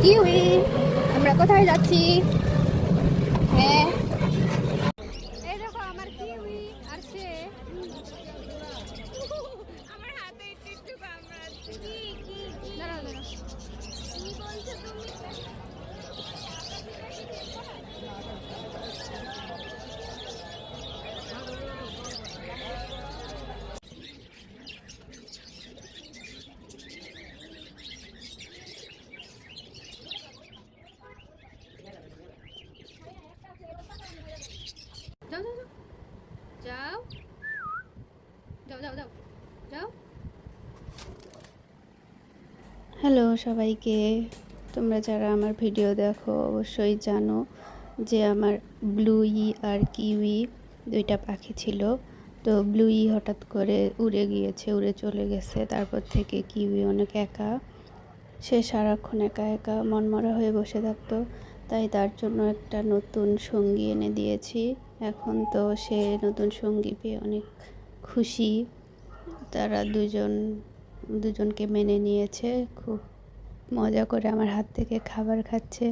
Kiwi, আমরা কোথায় যাচ্ছি? হ্যাঁ, এই দেখো আমার কিউই আর সে আমার হাতে একটু একটু কামড়াচ্ছে। দাঁড়াও দাঁড়াও। কি বলছো তুমি? যাও যাও যাও যাও যাও যাও যাও। হ্যালো সবাইকে, তোমরা যারা আমার ভিডিও দেখো অবশ্যই জানো যে আমার ব্লুই আর কিউই দুইটা পাখি ছিল। তো ব্লুই হঠাৎ করে উড়ে গিয়েছে, উড়ে চলে গেছে। তারপর থেকে কিউই অনেক একা, সে সারাক্ষণ একা একা মনমরা হয়ে বসে থাকতো। তাই তার জন্য একটা নতুন সঙ্গী এনে দিয়েছি। এখন তো সে নতুন সঙ্গী পেয়ে অনেক খুশি। তারা দুজনকে মেনে নিয়েছে, খুব মজা করে আমার হাত থেকে খাবার খাচ্ছে।